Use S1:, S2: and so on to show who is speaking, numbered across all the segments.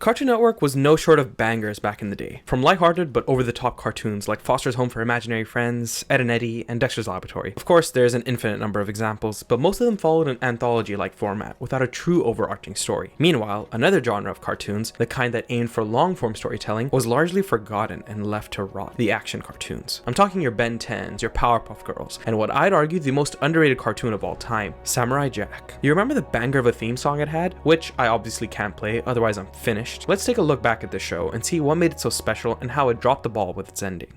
S1: Cartoon Network was no short of bangers back in the day. From lighthearted but over-the-top cartoons like Foster's Home for Imaginary Friends, Ed and Eddie, and Dexter's Laboratory. Of course, there's an infinite number of examples, but most of them followed an anthology-like format without a true overarching story. Meanwhile, another genre of cartoons, the kind that aimed for long-form storytelling, was largely forgotten and left to rot: the action cartoons. I'm talking your Ben 10s, your Powerpuff Girls, and what I'd argue the most underrated cartoon of all time, Samurai Jack. You remember the banger of a theme song it had? Which I obviously can't play, otherwise I'm finished. Let's take a look back at the show and see what made it so special and how it dropped the ball with its ending.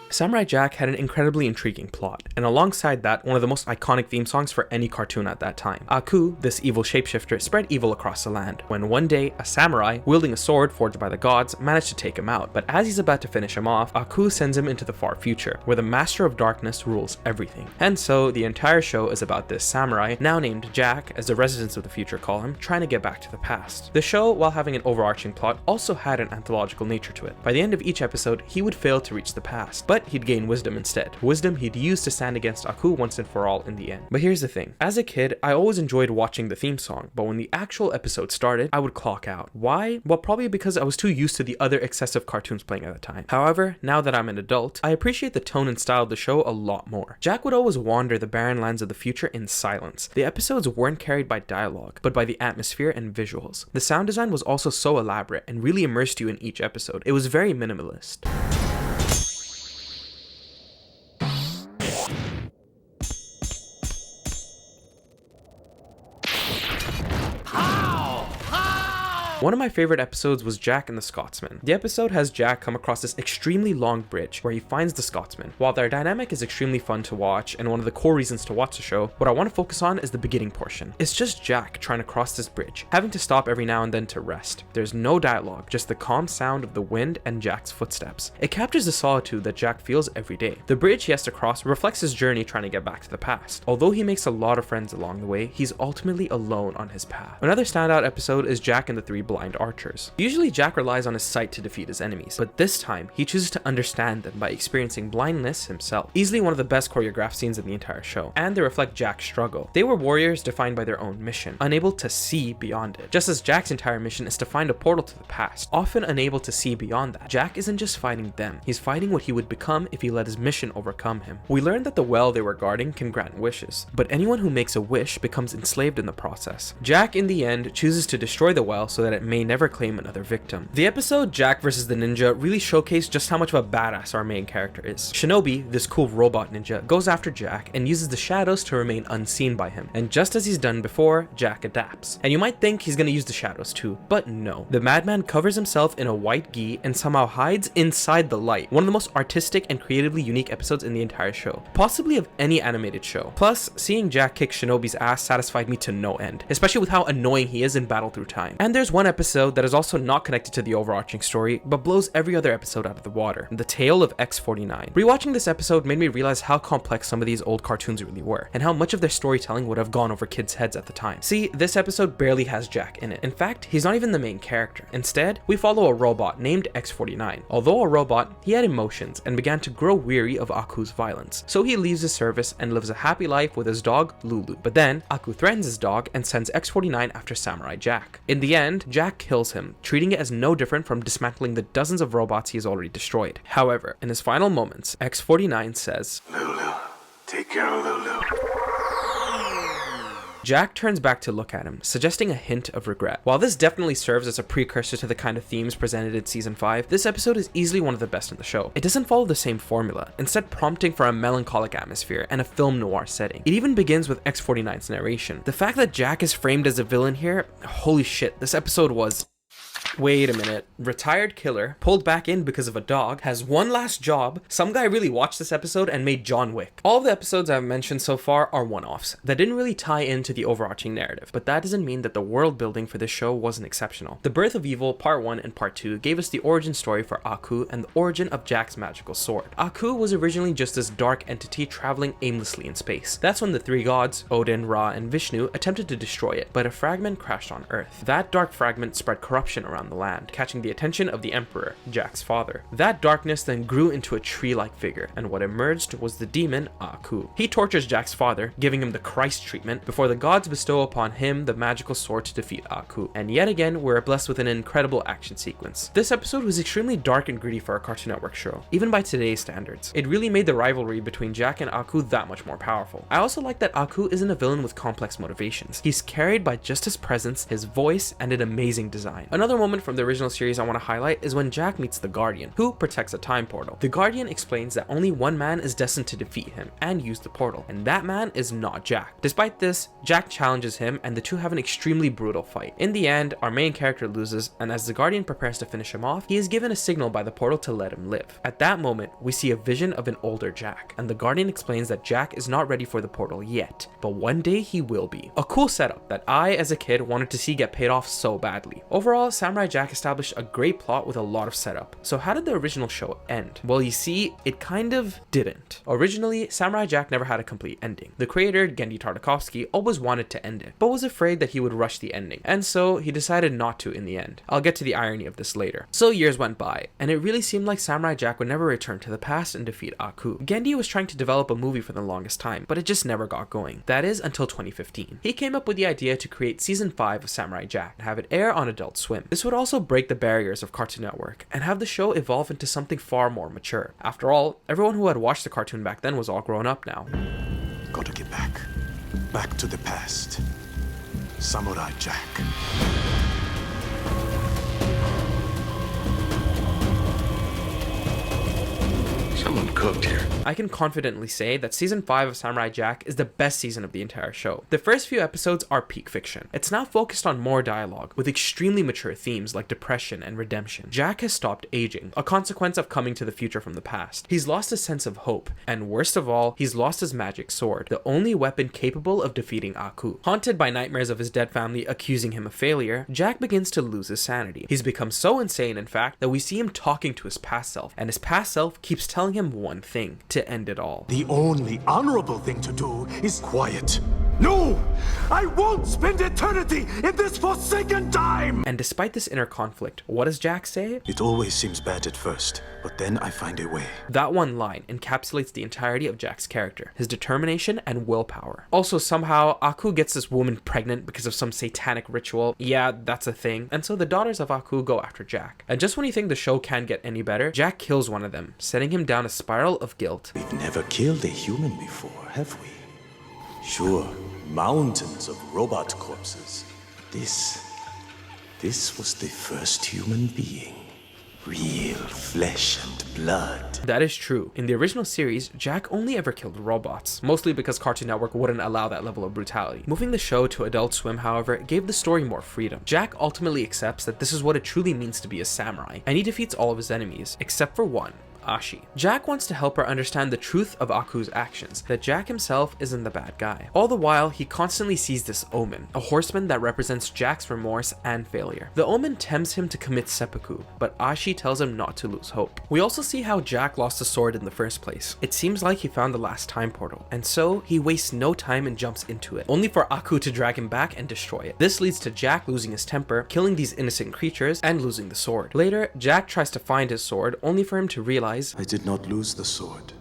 S1: Samurai Jack had an incredibly intriguing plot, and alongside that, one of the most iconic theme songs for any cartoon at that time. Aku, this evil shapeshifter, spread evil across the land, when one day, a samurai, wielding a sword forged by the gods, managed to take him out. But as he's about to finish him off, Aku sends him into the far future, where the Master of Darkness rules everything. And so, the entire show is about this samurai, now named Jack, as the residents of the future call him, trying to get back to the past. The show, while having an overarching plot, also had an anthological nature to it. By the end of each episode, he would fail to reach the past, but he'd gain wisdom instead. Wisdom he'd use to stand against Aku once and for all in the end. But here's the thing. As a kid, I always enjoyed watching the theme song, but when the actual episode started, I would clock out. Why? Well, probably because I was too used to the other excessive cartoons playing at the time. However, now that I'm an adult, I appreciate the tone and style of the show a lot more. Jack would always wander the barren lands of the future in silence. The episodes weren't carried by dialogue, but by the atmosphere and visuals. The sound design was also so elaborate and really immersed you in each episode. It was very minimalist. One of my favorite episodes was Jack and the Scotsman. The episode has Jack come across this extremely long bridge where he finds the Scotsman. While their dynamic is extremely fun to watch and one of the core reasons to watch the show, what I want to focus on is the beginning portion. It's just Jack trying to cross this bridge, having to stop every now and then to rest. There's no dialogue, just the calm sound of the wind and Jack's footsteps. It captures the solitude that Jack feels every day. The bridge he has to cross reflects his journey trying to get back to the past. Although he makes a lot of friends along the way, he's ultimately alone on his path. Another standout episode is Jack and the Three Blind Archers. Usually Jack relies on his sight to defeat his enemies, but this time he chooses to understand them by experiencing blindness himself. Easily one of the best choreographed scenes in the entire show, and they reflect Jack's struggle. They were warriors defined by their own mission, unable to see beyond it. Just as Jack's entire mission is to find a portal to the past, often unable to see beyond that, Jack isn't just fighting them, he's fighting what he would become if he let his mission overcome him. We learned that the well they were guarding can grant wishes, but anyone who makes a wish becomes enslaved in the process. Jack in the end chooses to destroy the well so that it may never claim another victim. The episode Jack vs. the Ninja really showcased just how much of a badass our main character is. Shinobi, this cool robot ninja, goes after Jack and uses the shadows to remain unseen by him. And just as he's done before, Jack adapts. And you might think he's gonna use the shadows too, but no. The madman covers himself in a white gi and somehow hides inside the light. One of the most artistic and creatively unique episodes in the entire show, possibly of any animated show. Plus, seeing Jack kick Shinobi's ass satisfied me to no end, especially with how annoying he is in Battle Through Time. And there's one episode that is also not connected to the overarching story, but blows every other episode out of the water: The Tale of X-49. Rewatching this episode made me realize how complex some of these old cartoons really were, and how much of their storytelling would have gone over kids' heads at the time. See, this episode barely has Jack in it. In fact, he's not even the main character. Instead, we follow a robot named X-49. Although a robot, he had emotions and began to grow weary of Aku's violence. So he leaves his service and lives a happy life with his dog, Lulu. But then, Aku threatens his dog and sends X-49 after Samurai Jack. In the end, Jack kills him, treating it as no different from dismantling the dozens of robots he has already destroyed. However, in his final moments, X-49 says,
S2: "Lulu, take care of Lulu."
S1: Jack turns back to look at him, suggesting a hint of regret. While this definitely serves as a precursor to the kind of themes presented in season 5, this episode is easily one of the best in the show. It doesn't follow the same formula, instead prompting for a melancholic atmosphere and a film noir setting. It even begins with X-49's narration. The fact that Jack is framed as a villain here, holy shit, this episode was... Wait a minute. Retired killer, pulled back in because of a dog, has one last job. Some guy really watched this episode and made John Wick. All of the episodes I've mentioned so far are one-offs that didn't really tie into the overarching narrative, but that doesn't mean that the world building for this show wasn't exceptional. The Birth of Evil Part 1 and Part 2 gave us the origin story for Aku and the origin of Jack's magical sword. Aku was originally just this dark entity traveling aimlessly in space. That's when the three gods, Odin, Ra, and Vishnu, attempted to destroy it, but a fragment crashed on Earth. That dark fragment spread corruption around around the land, catching the attention of the Emperor, Jack's father. That darkness then grew into a tree-like figure, and what emerged was the demon Aku. He tortures Jack's father, giving him the Christ treatment, before the gods bestow upon him the magical sword to defeat Aku. And yet again, we're blessed with an incredible action sequence. This episode was extremely dark and gritty for a Cartoon Network show, even by today's standards. It really made the rivalry between Jack and Aku that much more powerful. I also like that Aku isn't a villain with complex motivations. He's carried by just his presence, his voice, and an amazing design. Another moment from the original series I want to highlight is when Jack meets the Guardian, who protects a time portal. The Guardian explains that only one man is destined to defeat him and use the portal, and that man is not Jack. Despite this, Jack challenges him and the two have an extremely brutal fight. In the end, our main character loses, and as the Guardian prepares to finish him off, he is given a signal by the portal to let him live. At that moment, we see a vision of an older Jack, and the Guardian explains that Jack is not ready for the portal yet, but one day he will be. A cool setup that I, as a kid, wanted to see get paid off so badly. Overall, Samurai Jack established a great plot with a lot of setup. So how did the original show end? Well, you see, it kind of didn't. Originally, Samurai Jack never had a complete ending. The creator, Genndy Tartakovsky, always wanted to end it, but was afraid that he would rush the ending, and so he decided not to in the end. I'll get to the irony of this later. So years went by, and it really seemed like Samurai Jack would never return to the past and defeat Aku. Genndy was trying to develop a movie for the longest time, but it just never got going. That is until 2015. He came up with the idea to create season 5 of Samurai Jack and have it air on Adult Swim. This would also break the barriers of Cartoon Network and have the show evolve into something far more mature. After all, everyone who had watched the cartoon back then was all grown up now.
S2: Gotta get back. Back to the past. Samurai Jack. Someone cooked here.
S1: I can confidently say that season 5 of Samurai Jack is the best season of the entire show. The first few episodes are peak fiction. It's now focused on more dialogue, with extremely mature themes like depression and redemption. Jack has stopped aging, a consequence of coming to the future from the past. He's lost a sense of hope, and worst of all, he's lost his magic sword, the only weapon capable of defeating Aku. Haunted by nightmares of his dead family accusing him of failure, Jack begins to lose his sanity. He's become so insane, in fact, that we see him talking to his past self, and his past self keeps telling him one thing: to end it all.
S2: The only honorable thing to do is quiet. No! I won't spend eternity in this forsaken time!
S1: And despite this inner conflict, what does Jack say?
S2: It always seems bad at first, but then I find a way.
S1: That one line encapsulates the entirety of Jack's character, his determination and willpower. Also, somehow, Aku gets this woman pregnant because of some satanic ritual. Yeah, that's a thing. And so the daughters of Aku go after Jack. And just when you think the show can't get any better, Jack kills one of them, setting him down a spiral of guilt.
S2: We've never killed a human before, have we? Sure, mountains of robot corpses. This was the first human being. Real flesh and blood.
S1: That is true. In the original series, Jack only ever killed robots, mostly because Cartoon Network wouldn't allow that level of brutality. Moving the show to Adult Swim, however, gave the story more freedom. Jack ultimately accepts that this is what it truly means to be a samurai, and he defeats all of his enemies, except for one: Ashi. Jack wants to help her understand the truth of Aku's actions, that Jack himself isn't the bad guy. All the while, he constantly sees this omen, a horseman that represents Jack's remorse and failure. The omen tempts him to commit seppuku, but Ashi tells him not to lose hope. We also see how Jack lost the sword in the first place. It seems like he found the last time portal, and so he wastes no time and jumps into it, only for Aku to drag him back and destroy it. This leads to Jack losing his temper, killing these innocent creatures, and losing the sword. Later, Jack tries to find his sword, only for him to realize
S2: I did not lose the sword,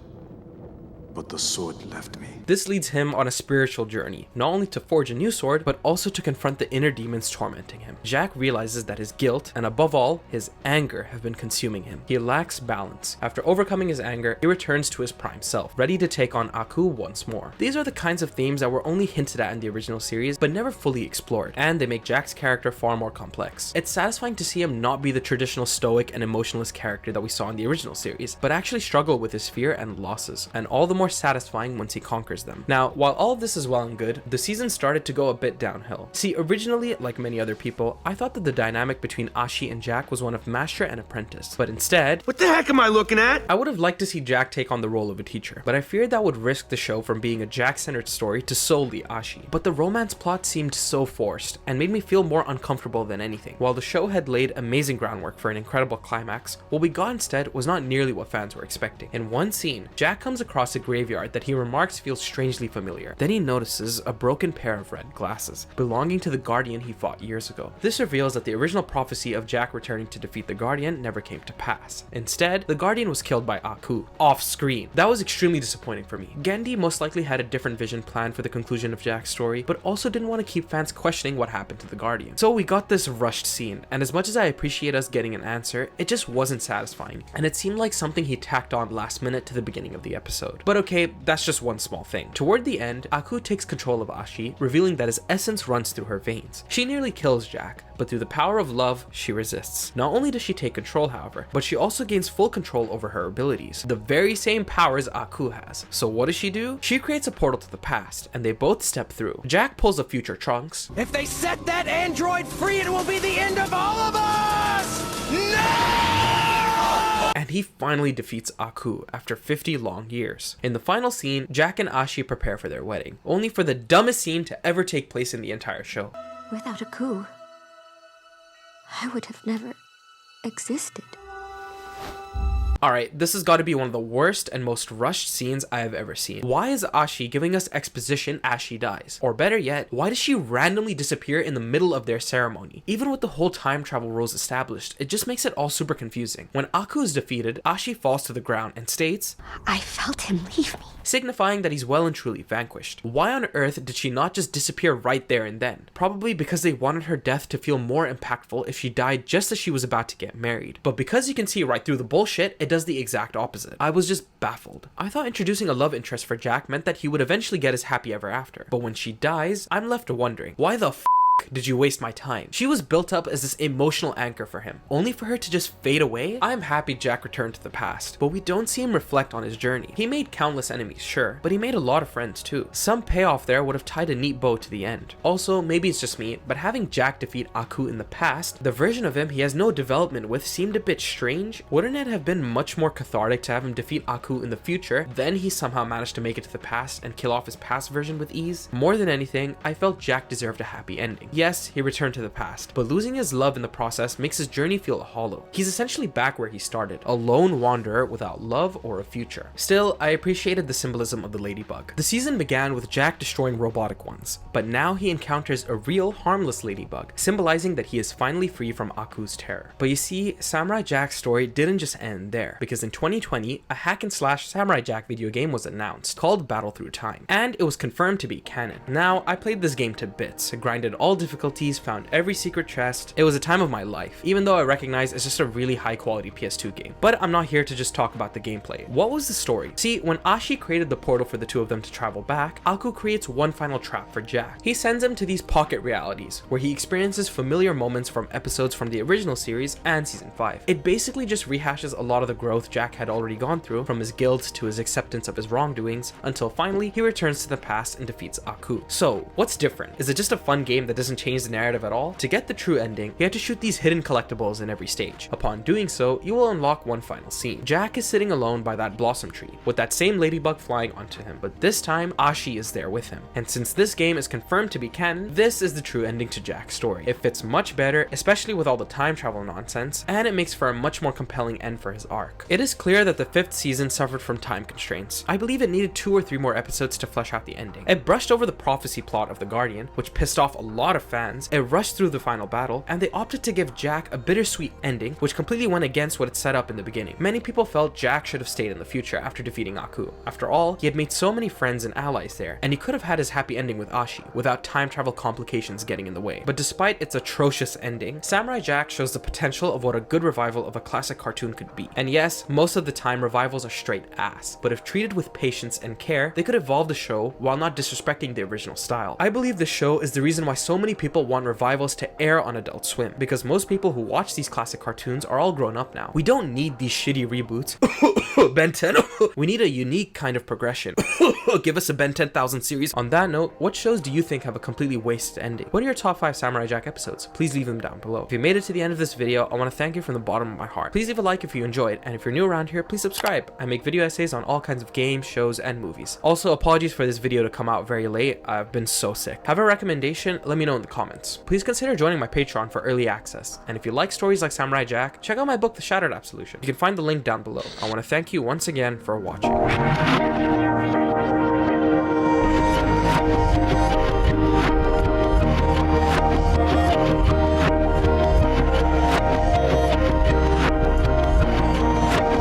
S2: but the sword left me.
S1: This leads him on a spiritual journey, not only to forge a new sword, but also to confront the inner demons tormenting him. Jack realizes that his guilt, and above all, his anger, have been consuming him. He lacks balance. After overcoming his anger, he returns to his prime self, ready to take on Aku once more. These are the kinds of themes that were only hinted at in the original series, but never fully explored, and they make Jack's character far more complex. It's satisfying to see him not be the traditional stoic and emotionless character that we saw in the original series, but actually struggle with his fear and losses, and all the more satisfying once he conquers them. Now, while all of this is well and good, the season started to go a bit downhill. See, originally, like many other people, I thought that the dynamic between Ashi and Jack was one of master and apprentice, but instead,
S3: What the heck am I looking at?
S1: I would have liked to see Jack take on the role of a teacher, but I feared that would risk the show from being a Jack-centered story to solely Ashi. But the romance plot seemed so forced, and made me feel more uncomfortable than anything. While the show had laid amazing groundwork for an incredible climax, what we got instead was not nearly what fans were expecting. In one scene, Jack comes across a graveyard that he remarks feels strangely familiar. Then he notices a broken pair of red glasses, belonging to the Guardian he fought years ago. This reveals that the original prophecy of Jack returning to defeat the Guardian never came to pass. Instead, the Guardian was killed by Aku, off screen. That was extremely disappointing for me. Gendy most likely had a different vision planned for the conclusion of Jack's story, but also didn't want to keep fans questioning what happened to the Guardian. So we got this rushed scene, and as much as I appreciate us getting an answer, it just wasn't satisfying, and it seemed like something he tacked on last minute to the beginning of the episode. But okay, that's just one small thing. Toward the end, Aku takes control of Ashi, revealing that his essence runs through her veins. She nearly kills Jack, but through the power of love, she resists. Not only does she take control, however, but she also gains full control over her abilities, the very same powers Aku has. So what does she do? She creates a portal to the past, and they both step through. Jack pulls a future Trunks.
S3: If they set that android free, it will be the end of all of us! No!
S1: And he finally defeats Aku after 50 long years. In the final scene, Jack and Ashi prepare for their wedding, only for the dumbest scene to ever take place in the entire show.
S4: Without a coup, I would have never existed.
S1: Alright, this has got to be one of the worst and most rushed scenes I have ever seen. Why is Ashi giving us exposition as she dies? Or better yet, why does she randomly disappear in the middle of their ceremony? Even with the whole time travel rules established, it just makes it all super confusing. When Aku is defeated, Ashi falls to the ground and states,
S4: I felt him leave me.
S1: signifying that he's well and truly vanquished. Why on earth did she not just disappear right there and then? Probably because they wanted her death to feel more impactful if she died just as she was about to get married. But because you can see right through the bullshit, it does the exact opposite. I was just baffled. I thought introducing a love interest for Jack meant that he would eventually get his happy ever after. But when she dies, I'm left wondering, why the did you waste my time? She was built up as this emotional anchor for him, only for her to just fade away? I'm happy Jack returned to the past, but we don't see him reflect on his journey. He made countless enemies, sure, but he made a lot of friends too. Some payoff there would have tied a neat bow to the end. Also, maybe it's just me, but having Jack defeat Aku in the past, the version of him he has no development with, seemed a bit strange. Wouldn't it have been much more cathartic to have him defeat Aku in the future, then he somehow managed to make it to the past and kill off his past version with ease? More than anything, I felt Jack deserved a happy ending. Yes, he returned to the past, but losing his love in the process makes his journey feel hollow. He's essentially back where he started, a lone wanderer without love or a future. Still, I appreciated the symbolism of the ladybug. The season began with Jack destroying robotic ones, but now he encounters a real, harmless ladybug, symbolizing that he is finally free from Aku's terror. But you see, Samurai Jack's story didn't just end there, because in 2020, a hack and slash Samurai Jack video game was announced, called Battle Through Time, and it was confirmed to be canon. Now, I played this game to bits, grinded all difficulties, found every secret chest. It was a time of my life, even though I recognize it's just a really high quality PS2 game. But I'm not here to just talk about the gameplay. What was the story? See, when Ashi created the portal for the two of them to travel back, Aku creates one final trap for Jack. He sends him to these pocket realities, where he experiences familiar moments from episodes from the original series and season 5. It basically just rehashes a lot of the growth Jack had already gone through, from his guilt to his acceptance of his wrongdoings, until finally he returns to the past and defeats Aku. So, what's different? Is it just a fun game that doesn't change the narrative at all? To get the true ending, you have to shoot these hidden collectibles in every stage. Upon doing so, you will unlock one final scene. Jack is sitting alone by that blossom tree, with that same ladybug flying onto him, but this time, Ashi is there with him. And since this game is confirmed to be canon, this is the true ending to Jack's story. It fits much better, especially with all the time travel nonsense, and it makes for a much more compelling end for his arc. It is clear that the 5th season suffered from time constraints. I believe it needed 2 or 3 more episodes to flesh out the ending. It brushed over the prophecy plot of the Guardian, which pissed off a lot of fans. It rushed through the final battle, and they opted to give Jack a bittersweet ending, which completely went against what it set up in the beginning. Many people felt Jack should have stayed in the future after defeating Aku. After all, he had made so many friends and allies there, and he could have had his happy ending with Ashi, without time travel complications getting in the way. But despite its atrocious ending, Samurai Jack shows the potential of what a good revival of a classic cartoon could be. And yes, most of the time revivals are straight ass, but if treated with patience and care, they could evolve the show while not disrespecting the original style. I believe the show is the reason why so many people want revivals to air on Adult Swim, because most people who watch these classic cartoons are all grown up now. We don't need these shitty reboots. Ben 10. We need a unique kind of progression. Give us a Ben 10,000 series. On that note, what shows do you think have a completely wasted ending? What are your top 5 Samurai Jack episodes? Please leave them down below. If you made it to the end of this video, I want to thank you from the bottom of my heart. Please leave a like if you enjoyed, and if you're new around here, please subscribe. I make video essays on all kinds of games, shows, and movies. Also, apologies for this video to come out very late. I've been so sick. Have a recommendation? Let me know know in the comments. Please consider joining my Patreon for early access, and if you like stories like Samurai Jack, check out my book The Shattered Absolution. You can find the link down below. I want to thank you once again for watching.